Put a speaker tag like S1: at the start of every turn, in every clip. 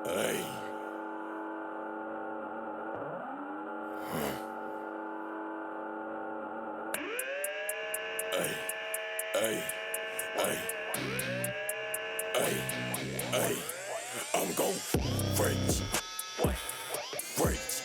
S1: Hey. Hey. Hey. Hey. Hey. Hey. I'm gon' freeze. Freeze. Freeze.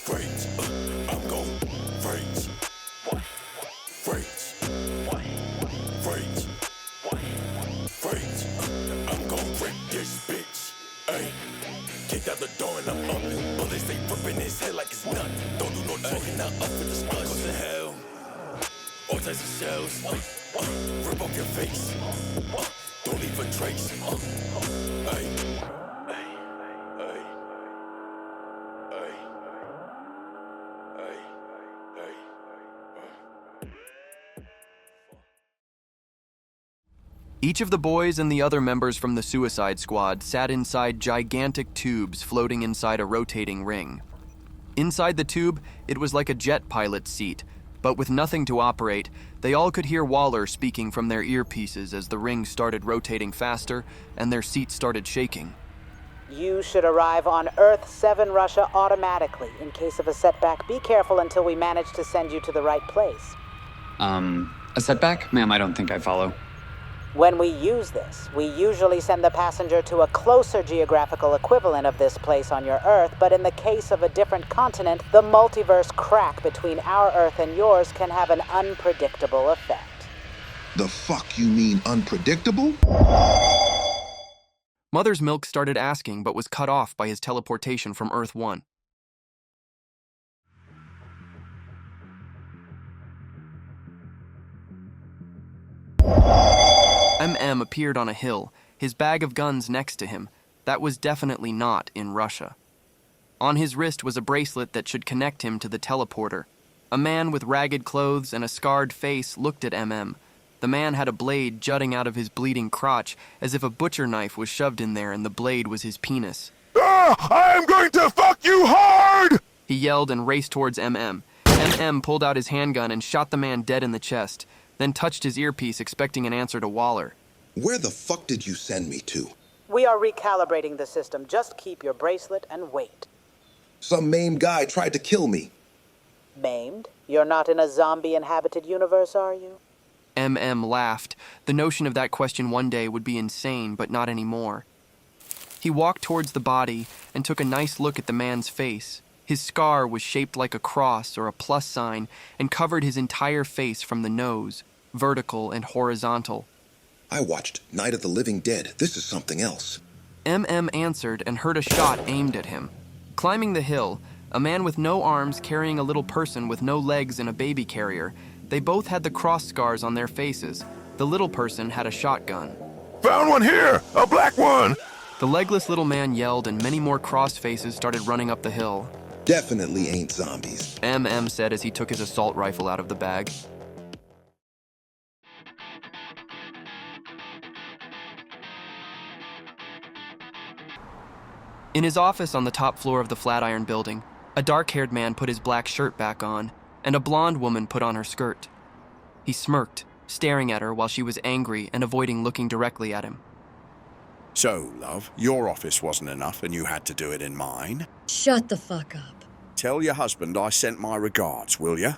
S1: Freeze. I'm gon' freeze. Freeze. Freeze. Freeze. I'm gon' break this bitch. Hey. Kicked out the door and I'm up. Bullets they ripping his head like it's nothing. Don't do no talking, not up for the stunt. Goes to hell. All types of shells. Rip off your face. Don't leave a trace. Hey.
S2: Each of the boys and the other members from the Suicide Squad sat inside gigantic tubes floating inside a rotating ring. Inside the tube, it was like a jet pilot's seat, but with nothing to operate, they all could hear Waller speaking from their earpieces as the ring started rotating faster and their seats started shaking.
S3: You should arrive on Earth 7 Russia automatically. In case of a setback, be careful until we manage to send you to the right place.
S4: A setback? Ma'am, I don't think I follow.
S3: When we use this, we usually send the passenger to a closer geographical equivalent of this place on your Earth, but in the case of a different continent, the multiverse crack between our Earth and yours can have an unpredictable effect.
S5: The fuck you mean unpredictable?
S2: Mother's Milk started asking but was cut off by his teleportation from Earth 1. MM appeared on a hill, his bag of guns next to him. That was definitely not in Russia. On his wrist was a bracelet that should connect him to the teleporter. A man with ragged clothes and a scarred face looked at MM. The man had a blade jutting out of his bleeding crotch, as if a butcher knife was shoved in there and the blade was his penis.
S1: I am going to fuck you hard!
S2: He yelled and raced towards MM. MM pulled out his handgun and shot the man dead in the chest, then touched his earpiece expecting an answer to Waller.
S5: Where the fuck did you send me to?
S3: We are recalibrating the system. Just keep your bracelet and wait.
S5: Some maimed guy tried to kill me.
S3: Maimed? You're not in a zombie-inhabited universe, are you?
S2: MM laughed. The notion of that question one day would be insane, but not anymore. He walked towards the body and took a nice look at the man's face. His scar was shaped like a cross or a plus sign and covered his entire face from the nose, vertical and horizontal.
S5: I watched Night of the Living Dead. This is something else.
S2: MM answered and heard a shot aimed at him. Climbing the hill, a man with no arms carrying a little person with no legs in a baby carrier. They both had the cross scars on their faces. The little person had a shotgun.
S1: Found one here! A black one!
S2: The legless little man yelled and many more cross faces started running up the hill.
S5: Definitely ain't zombies.
S2: MM said as he took his assault rifle out of the bag. In his office on the top floor of the Flatiron building, a dark-haired man put his black shirt back on, and a blonde woman put on her skirt. He smirked, staring at her while she was angry and avoiding looking directly at him.
S6: So, love, your office wasn't enough and you had to do it in mine.
S7: Shut the fuck up.
S6: Tell your husband I sent my regards, will ya?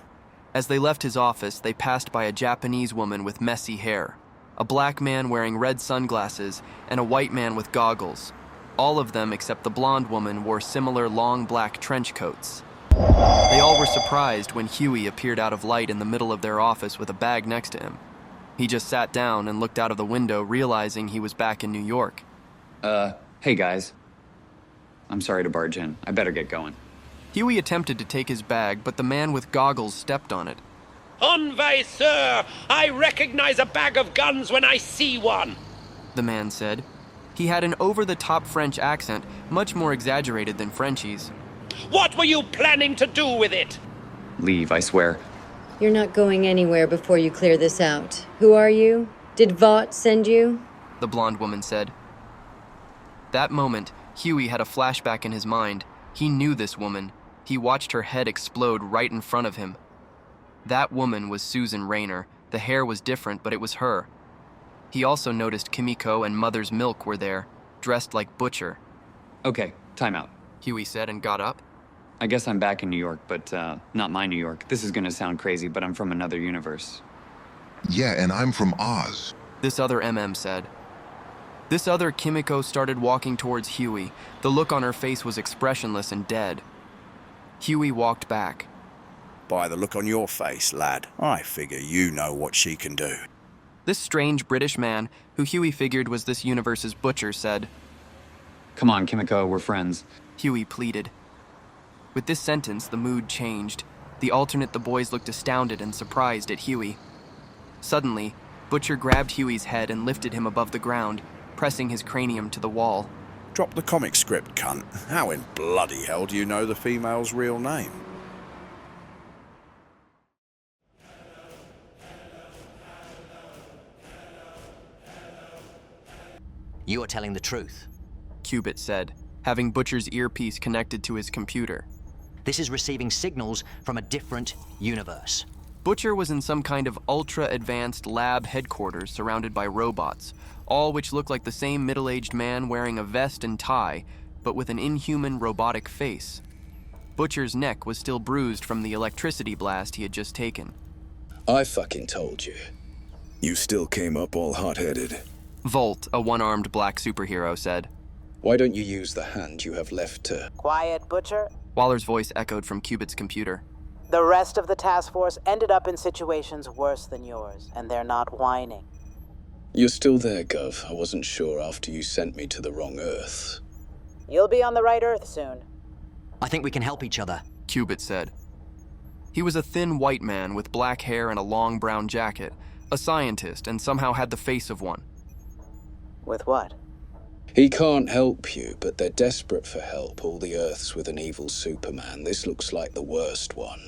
S2: As they left his office, they passed by a Japanese woman with messy hair, a black man wearing red sunglasses, and a white man with goggles. All of them, except the blonde woman, wore similar long black trench coats. They all were surprised when Hughie appeared out of light in the middle of their office with a bag next to him. He just sat down and looked out of the window, realizing he was back in New York.
S4: Hey guys. I'm sorry to barge in. I better get going.
S2: Hughie attempted to take his bag, but the man with goggles stepped on it.
S8: Envoy, sir! I recognize a bag of guns when I see one!
S2: The man said. He had an over-the-top French accent, much more exaggerated than Frenchie's.
S8: What were you planning to do with it?
S4: Leave, I swear.
S7: You're not going anywhere before you clear this out. Who are you? Did Vought send you?
S2: The blonde woman said. That moment, Hughie had a flashback in his mind. He knew this woman. He watched her head explode right in front of him. That woman was Susan Raynor. The hair was different, but it was her. He also noticed Kimiko and Mother's Milk were there, dressed like Butcher.
S4: Okay, time out.
S2: Hughie said and got up.
S4: I guess I'm back in New York, but not my New York. This is gonna sound crazy, but I'm from another universe.
S5: Yeah, and I'm from Oz.
S2: This other said. This other Kimiko started walking towards Hughie. The look on her face was expressionless and dead. Hughie walked back.
S6: By the look on your face, lad, I figure you know what she can do.
S2: This strange British man, who Hughie figured was this universe's Butcher, said.
S4: Come on, Kimiko, we're friends.
S2: Hughie pleaded. With this sentence, the mood changed. The boys looked astounded and surprised at Hughie. Suddenly, Butcher grabbed Hughie's head and lifted him above the ground, pressing his cranium to the wall.
S6: Drop the comic script, cunt. How in bloody hell do you know the female's real name?
S9: You are telling the truth.
S2: Qubit said, having Butcher's earpiece connected to his computer.
S9: This is receiving signals from a different universe.
S2: Butcher was in some kind of ultra-advanced lab headquarters surrounded by robots, all which looked like the same middle-aged man wearing a vest and tie, but with an inhuman robotic face. Butcher's neck was still bruised from the electricity blast he had just taken.
S1: I fucking told you. You still came up all hot-headed.
S2: Volt, a one-armed black superhero, said.
S1: Why don't you use the hand you have left to...
S3: Quiet, Butcher.
S2: Waller's voice echoed from Qubit's computer.
S3: The rest of the task force ended up in situations worse than yours, and they're not whining.
S1: You're still there, Gov. I wasn't sure after you sent me to the wrong Earth.
S3: You'll be on the right Earth soon.
S9: I think we can help each other.
S2: Qubit said. He was a thin white man with black hair and a long brown jacket, a scientist, and somehow had the face of one.
S3: With what?
S1: He can't help you, but they're desperate for help. All the Earths with an evil Superman. This looks like the worst one.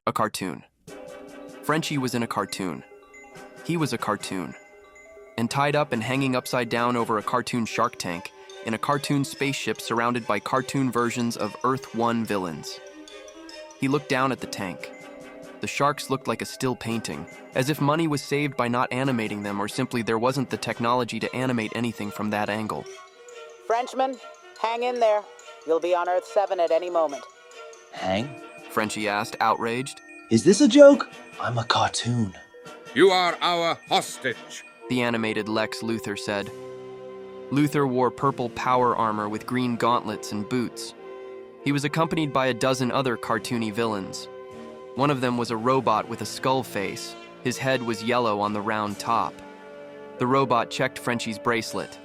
S2: A cartoon. Frenchie was in a cartoon. He was a cartoon. And tied up and hanging upside down over a cartoon shark tank in a cartoon spaceship surrounded by cartoon versions of Earth 1 villains. He looked down at the tank. The sharks looked like a still painting, as if money was saved by not animating them or simply there wasn't the technology to animate anything from that angle.
S3: Frenchman, hang in there. You'll be on Earth 7 at any moment.
S10: Hang?
S2: Frenchie asked, outraged.
S10: Is this a joke? I'm a cartoon.
S8: You are our hostage,
S2: the animated Lex Luthor said. Luthor wore purple power armor with green gauntlets and boots. He was accompanied by a dozen other cartoony villains. One of them was a robot with a skull face. His head was yellow on the round top. The robot checked Frenchie's bracelet.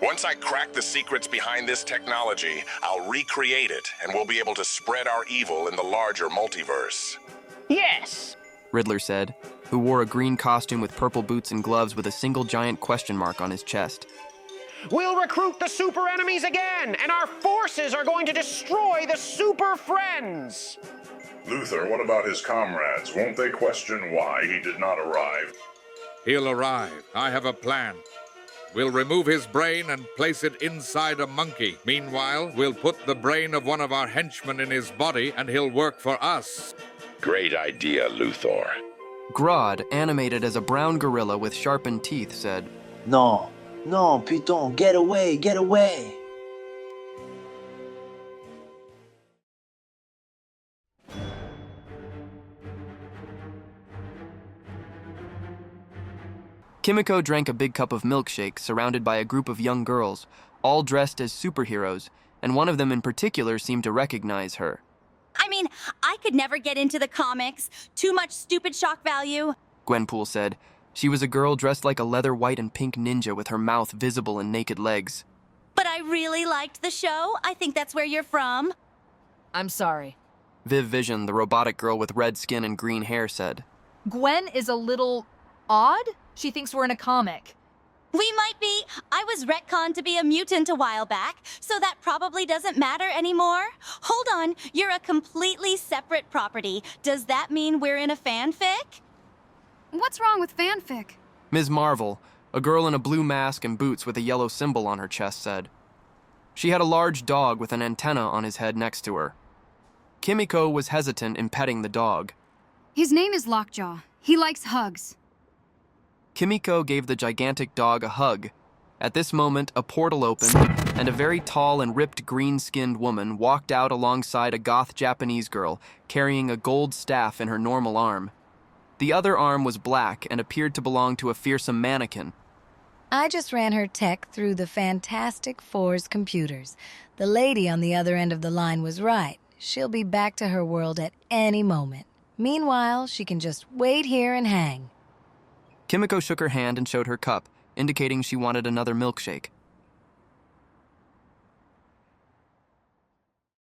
S11: Once I crack the secrets behind this technology, I'll recreate it, and we'll be able to spread our evil in the larger multiverse.
S8: Yes,
S2: Riddler said, who wore a green costume with purple boots and gloves with a single giant question mark on his chest.
S8: we'll recruit the super enemies again, and our forces are going to destroy the super friends.
S12: Luthor, what about his comrades? Won't they question why he did not arrive?
S13: He'll arrive. I have a plan. We'll remove his brain and place it inside a monkey. Meanwhile, we'll put the brain of one of our henchmen in his body, and he'll work for us.
S11: Great idea, Luthor.
S2: Grodd, animated as a brown gorilla with sharpened teeth, said,
S10: No, putain, get away, get away.
S2: Kimiko drank a big cup of milkshake surrounded by a group of young girls, all dressed as superheroes, and one of them in particular seemed to recognize her.
S14: I mean, I could never get into the comics. Too much stupid shock value.
S2: Gwenpool said. She was a girl dressed like a leather white and pink ninja with her mouth visible and naked legs.
S14: But I really liked the show. I think that's where you're from.
S15: I'm sorry.
S2: Viv Vision, the robotic girl with red skin and green hair, said.
S15: Gwen is a little odd. She thinks we're in a comic.
S14: We might be. I was retconned to be a mutant a while back, so that probably doesn't matter anymore. Hold on, you're a completely separate property. Does that mean we're in a fanfic?
S16: What's wrong with fanfic?
S2: Ms. Marvel, a girl in a blue mask and boots with a yellow symbol on her chest, said. She had a large dog with an antenna on his head next to her. Kimiko was hesitant in petting the dog.
S16: His name is Lockjaw. He likes hugs.
S2: Kimiko gave the gigantic dog a hug. At this moment, a portal opened, and a very tall and ripped green-skinned woman walked out alongside a goth Japanese girl, carrying a gold staff in her normal arm. The other arm was black and appeared to belong to a fearsome mannequin.
S17: I just ran her tech through the Fantastic Four's computers. The lady on the other end of the line was right. She'll be back to her world at any moment. Meanwhile, she can just wait here and hang.
S2: Kimiko shook her hand and showed her cup, indicating she wanted another milkshake.